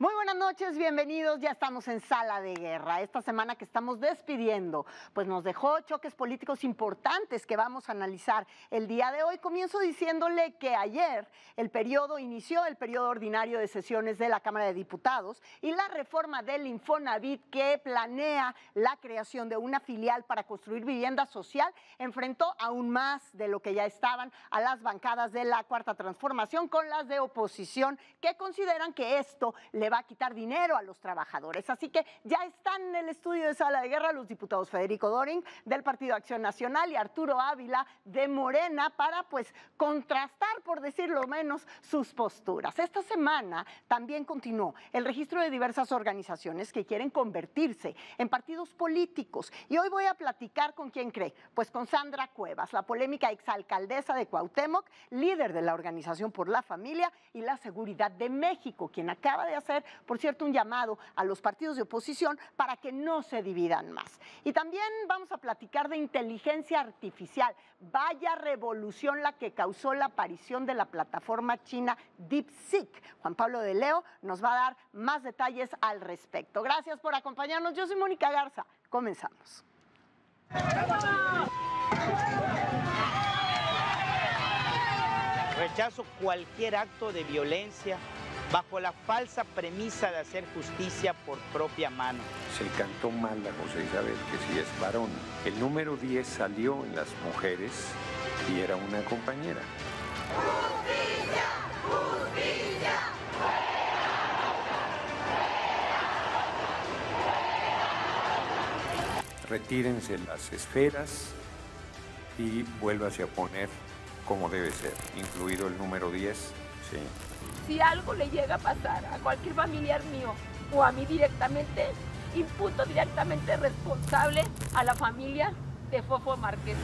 Muy buenas noches, bienvenidos. Ya estamos en Sala de Guerra. Esta semana que estamos despidiendo, pues nos dejó choques políticos importantes que vamos a analizar el día de hoy. Comienzo diciéndole que ayer inició el periodo ordinario de sesiones de la Cámara de Diputados y la reforma del Infonavit, que planea la creación de una filial para construir vivienda social, enfrentó aún más de lo que ya estaban a las bancadas de la Cuarta Transformación con las de oposición, que consideran que esto le va a quitar dinero a los trabajadores. Así que ya están en el estudio de Sala de Guerra los diputados Federico Doring del Partido Acción Nacional y Arturo Ávila de Morena para pues contrastar, por decirlo menos, sus posturas. Esta semana también continuó el registro de diversas organizaciones que quieren convertirse en partidos políticos y hoy voy a platicar con quién cree, pues con Sandra Cuevas, la polémica exalcaldesa de Cuauhtémoc, líder de la Organización por la Familia y la Seguridad de México, quien acaba de hacer, por cierto, un llamado a los partidos de oposición para que no se dividan más. Y también vamos a platicar de inteligencia artificial. Vaya revolución la que causó la aparición de la plataforma china DeepSeek. Juan Pablo de Leo nos va a dar más detalles al respecto. Gracias por acompañarnos. Yo soy Mónica Garza. Comenzamos. Rechazo cualquier acto de violencia bajo la falsa premisa de hacer justicia por propia mano. Se cantó mal a José Isabel, que sí es varón. El número 10 salió en las mujeres y era una compañera. ¡Justicia! ¡Justicia! Retírense las esferas y vuélvase a poner como debe ser, incluido el número 10, sí. Si algo le llega a pasar a cualquier familiar mío o a mí directamente, imputo directamente responsable a la familia de Fofo Márquez.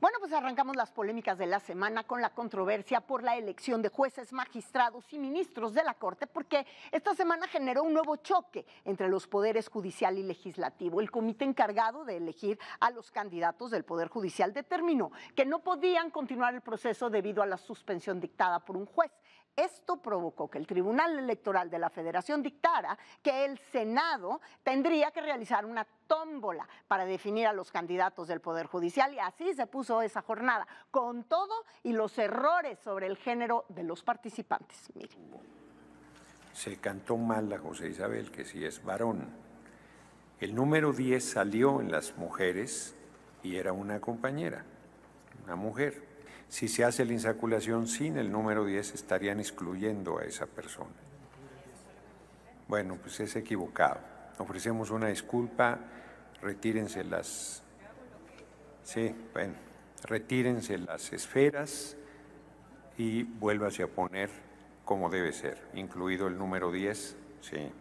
Bueno, pues arrancamos las polémicas de la semana con la controversia por la elección de jueces, magistrados y ministros de la Corte, porque esta semana generó un nuevo choque entre los poderes judicial y legislativo. El comité encargado de elegir a los candidatos del Poder Judicial determinó que no podían continuar el proceso debido a la suspensión dictada por un juez. Esto provocó que el Tribunal Electoral de la Federación dictara que el Senado tendría que realizar una tómbola para definir a los candidatos del Poder Judicial y así se puso esa jornada, con todo y los errores sobre el género de los participantes. Miren. Se cantó mal a José Isabel, que sí es varón. El número 10 salió en las mujeres y era una compañera, una mujer. Si se hace la insaculación sin el número 10, estarían excluyendo a esa persona. Bueno, pues es equivocado. Ofrecemos una disculpa, retírense las... Sí, bueno, retírense las esferas y vuélvase a poner como debe ser, incluido el número 10, sí.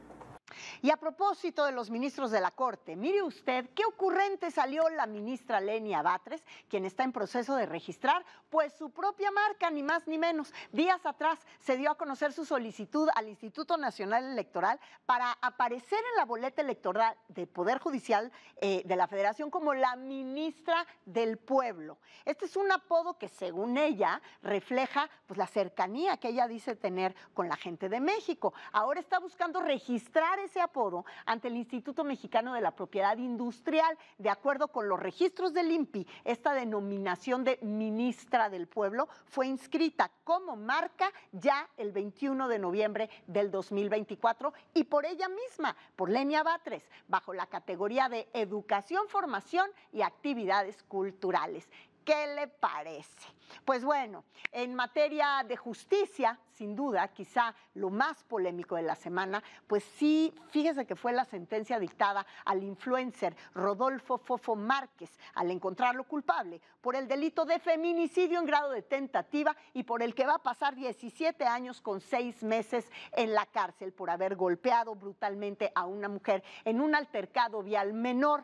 Y a propósito de los ministros de la Corte, mire usted qué ocurrente salió la ministra Lenia Batres, quien está en proceso de registrar pues su propia marca, ni más ni menos. Días atrás se dio a conocer su solicitud al Instituto Nacional Electoral para aparecer en la boleta electoral del Poder Judicial de la Federación como la ministra del Pueblo. Este es un apodo que, según ella, refleja pues la cercanía que ella dice tener con la gente de México. Ahora está buscando registrar ese apodo ante el Instituto Mexicano de la Propiedad Industrial. De acuerdo con los registros del INPI, esta denominación de ministra del Pueblo fue inscrita como marca ya el 21 de noviembre del 2024 y por ella misma, por Lenia Batres, bajo la categoría de Educación, Formación y Actividades Culturales. ¿Qué le parece? Pues bueno, en materia de justicia, sin duda, quizá lo más polémico de la semana, pues sí, fíjese que fue la sentencia dictada al influencer Rodolfo Fofo Márquez al encontrarlo culpable por el delito de feminicidio en grado de tentativa y por el que va a pasar 17 años con 6 meses en la cárcel por haber golpeado brutalmente a una mujer en un altercado vial menor.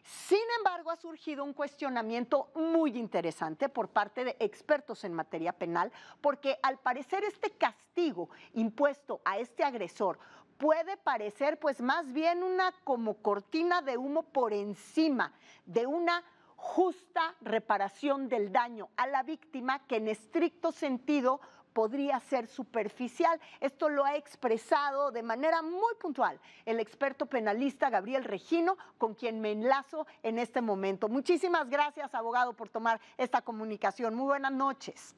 Sin embargo, ha surgido un cuestionamiento muy interesante por parte de expertos en materia penal, porque al parecer este castigo impuesto a este agresor puede parecer pues más bien una como cortina de humo por encima de una justa reparación del daño a la víctima que en estricto sentido podría ser superficial. Esto lo ha expresado de manera muy puntual el experto penalista Gabriel Regino, con quien me enlazo en este momento. Muchísimas gracias, abogado, por tomar esta comunicación. Muy buenas noches.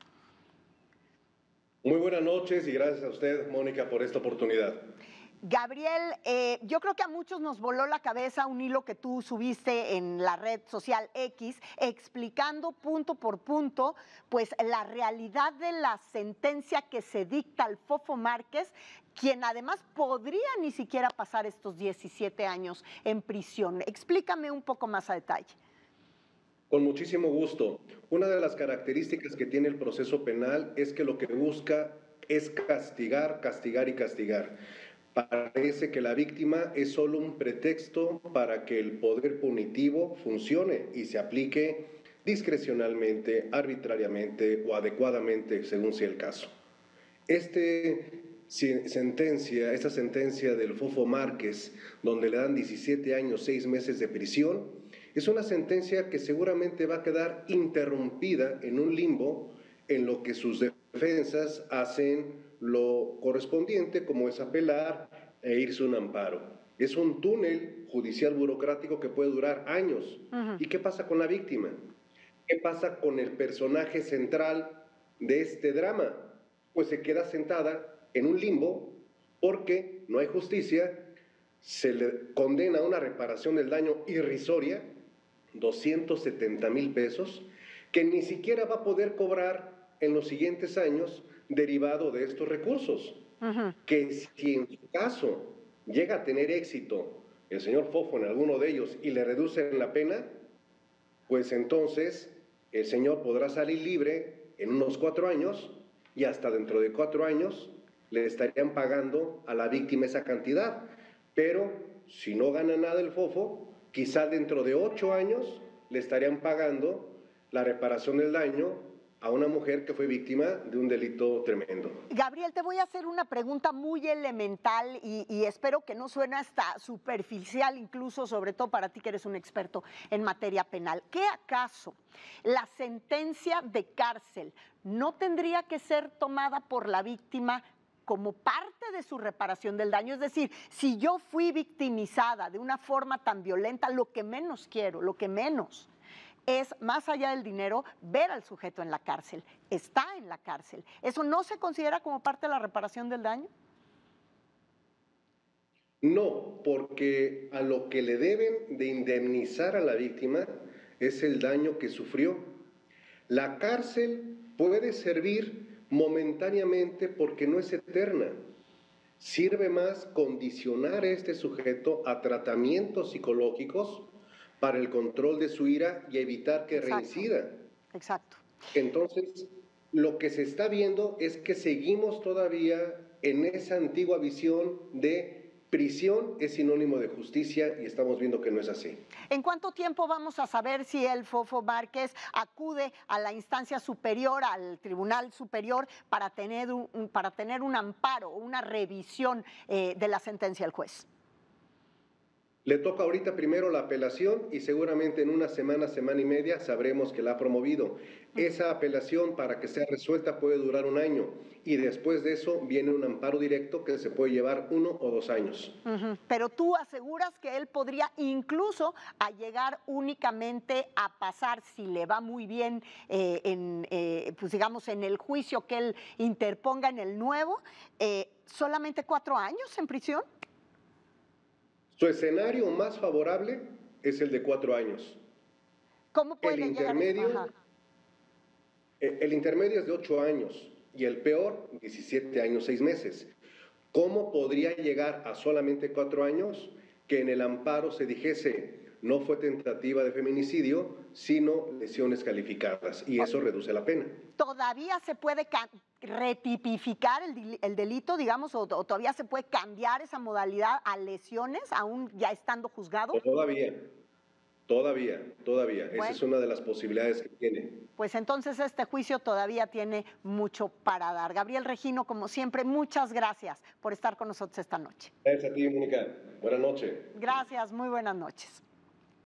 Muy buenas noches y gracias a usted, Mónica, por esta oportunidad. Gabriel, yo creo que a muchos nos voló la cabeza un hilo que tú subiste en la red social X, explicando punto por punto, pues la realidad de la sentencia que se dicta al Fofo Márquez, quien además podría ni siquiera pasar estos 17 años en prisión. Explícame un poco más a detalle. Con muchísimo gusto. Una de las características que tiene el proceso penal es que lo que busca es castigar, castigar y castigar. Parece que la víctima es solo un pretexto para que el poder punitivo funcione y se aplique discrecionalmente, arbitrariamente o adecuadamente, según sea el caso. Esta sentencia del Fofo Márquez, donde le dan 17 años, 6 meses de prisión, es una sentencia que seguramente va a quedar interrumpida en un limbo en lo que sus defensas hacen lo correspondiente, como es apelar e irse a un amparo. Es un túnel judicial burocrático que puede durar años. ¿Y qué pasa con la víctima? ¿Qué pasa con el personaje central de este drama? Pues se queda sentada en un limbo porque no hay justicia, se le condena a una reparación del daño irrisoria, 270,000 pesos, que ni siquiera va a poder cobrar en los siguientes años derivado de estos recursos. Que si en su caso llega a tener éxito el señor Fofo en alguno de ellos y le reducen la pena, pues entonces el señor podrá salir libre en unos 4 años y hasta dentro de 4 años le estarían pagando a la víctima esa cantidad. Pero si no gana nada el Fofo, quizá dentro de 8 años le estarían pagando la reparación del daño a una mujer que fue víctima de un delito tremendo. Gabriel, te voy a hacer una pregunta muy elemental y espero que no suene hasta superficial, incluso sobre todo para ti que eres un experto en materia penal. ¿Qué acaso la sentencia de cárcel no tendría que ser tomada por la víctima como parte de su reparación del daño? Es decir, si yo fui victimizada de una forma tan violenta, lo que menos quiero, lo que menos es, más allá del dinero, ver al sujeto en la cárcel. Está en la cárcel. ¿Eso no se considera como parte de la reparación del daño? No, porque a lo que le deben de indemnizar a la víctima es el daño que sufrió. La cárcel puede servir momentáneamente porque no es eterna. Sirve más condicionar a este sujeto a tratamientos psicológicos para el control de su ira y evitar que reincida. Exacto. Entonces, lo que se está viendo es que seguimos todavía en esa antigua visión de prisión es sinónimo de justicia y estamos viendo que no es así. ¿En cuánto tiempo vamos a saber si el Fofo Márquez acude a la instancia superior, al Tribunal Superior, para tener un amparo o una revisión de la sentencia del juez? Le toca ahorita primero la apelación y seguramente en una semana, semana y media sabremos que la ha promovido. Esa apelación para que sea resuelta puede durar 1 año y después de eso viene un amparo directo que se puede llevar 1 o 2 años. Pero tú aseguras que él podría incluso a llegar únicamente a pasar, si le va muy bien, pues digamos en el juicio que él interponga en el nuevo, solamente 4 años en prisión. Su escenario más favorable es el de 4 años. ¿Cómo puede llegar a esto? El intermedio es de 8 años y el peor, 17 años, 6 meses. ¿Cómo podría llegar a solamente 4 años? Que en el amparo se dijese, no fue tentativa de feminicidio, sino lesiones calificadas, y eso reduce la pena. ¿Todavía se puede retipificar el delito, digamos, o todavía se puede cambiar esa modalidad a lesiones, aún ya estando juzgado? Todavía. Bueno, esa es una de las posibilidades que tiene. Pues entonces este juicio todavía tiene mucho para dar. Gabriel Regino, como siempre, muchas gracias por estar con nosotros esta noche. Gracias a ti, Mónica. Buenas noches. Gracias, muy buenas noches.